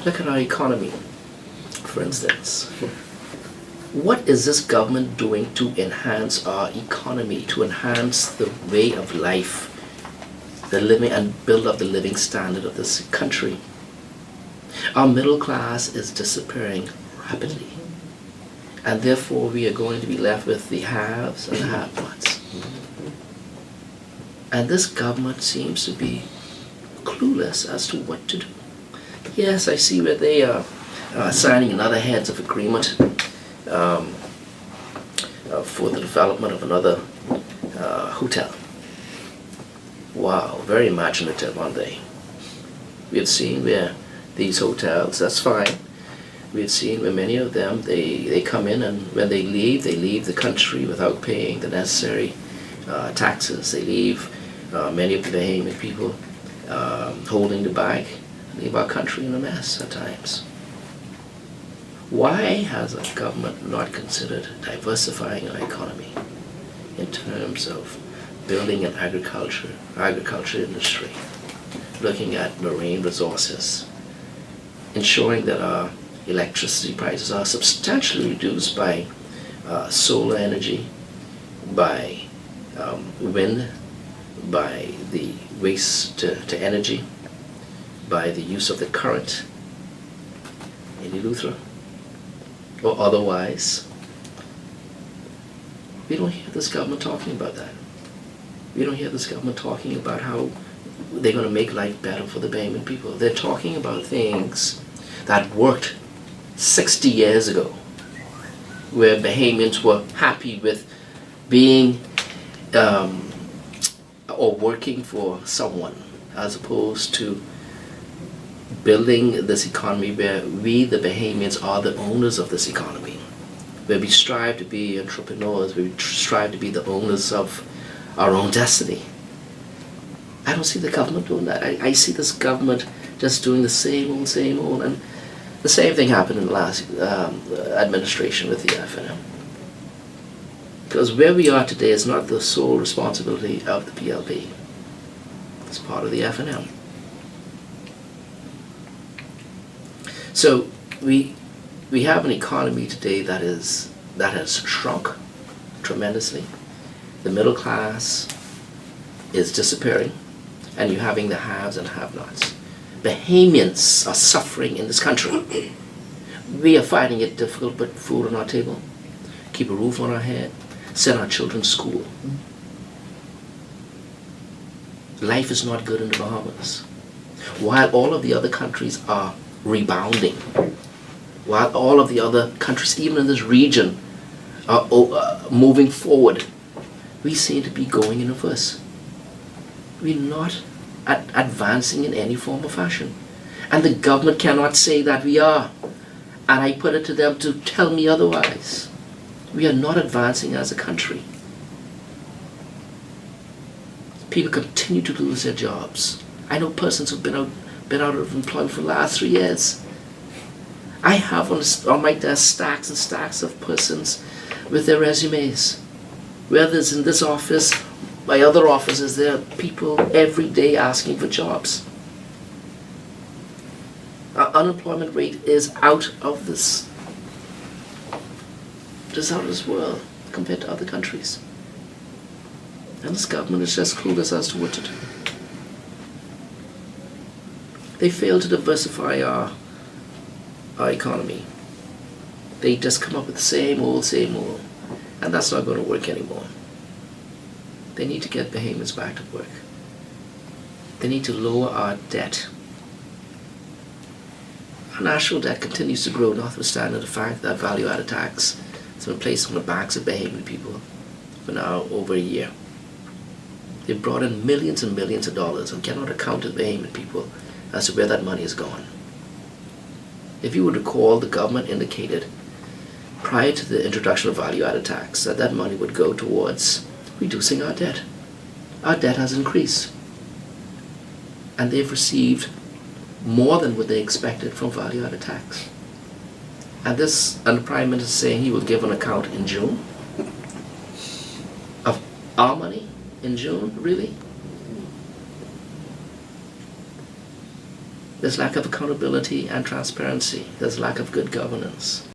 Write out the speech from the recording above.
Look at our economy, for instance. What is this government doing to enhance our economy, to enhance the way of life, the living, and build up the living standard of this country? Our middle class is disappearing rapidly, and therefore we are going to be left with the haves and the have-nots. And this government seems to be clueless as to what to do. Yes, I see where they are signing another heads of agreement for the development of another hotel. Wow, very imaginative, aren't they? We have seen where these hotels, that's fine. We have seen where many of them, they come in, and when they leave the country without paying the necessary taxes. They leave, many of the Bahamian people holding the bag, leave our country in a mess at times. Why has our government not considered diversifying our economy in terms of building an agriculture industry, looking at marine resources, ensuring that our electricity prices are substantially reduced by solar energy, by wind, by the waste to energy, by the use of the current in Eleuthera, or otherwise. We don't hear this government talking about that. We don't hear this government talking about how they're going to make life better for the Bahamian people. They're talking about things that worked 60 years ago, where Bahamians were happy with being or working for someone, as opposed to building this economy where we, the Bahamians, are the owners of this economy, where we strive to be entrepreneurs, we strive to be the owners of our own destiny. I don't see the government doing that. I see this government just doing the same old, and the same thing happened in the last administration with the FNM. Because where we are today is not the sole responsibility of the PLP. It's part of the FNM. So we have an economy today that has shrunk tremendously. The middle class is disappearing, and you're having the haves and have-nots. Bahamians are suffering in this country. We are finding it difficult to put food on our table, keep a roof on our head, send our children to school. Life is not good in the Bahamas. While all of the other countries are rebounding, while all of the other countries, even in this region, are moving forward, we seem to be going in reverse. We're not advancing in any form or fashion. And the government cannot say that we are. And I put it to them to tell me otherwise. We are not advancing as a country. People continue to lose their jobs. I know persons who've been out of employment for the last 3 years. I have on my desk stacks and stacks of persons with their resumes. Whether it's in this office, by other offices, there are people every day asking for jobs. Our unemployment rate is out of this world compared to other countries. And this government is just clueless as to what to do. They fail to diversify our economy. They just come up with the same old, and that's not going to work anymore. They need to get Bahamians back to work. They need to lower our debt. Our national debt continues to grow, notwithstanding the fact that value-added tax has been placed on the backs of Bahamian people for now over a year. They've brought in millions and millions of dollars and cannot account to the Bahamian people as to where that money is gone. If you would recall, the government indicated prior to the introduction of value-added tax that money would go towards reducing our debt. Our debt has increased. And they've received more than what they expected from value-added tax. And the Prime Minister is saying he will give an account in June of our money in June, really? There's lack of accountability and transparency. There's lack of good governance.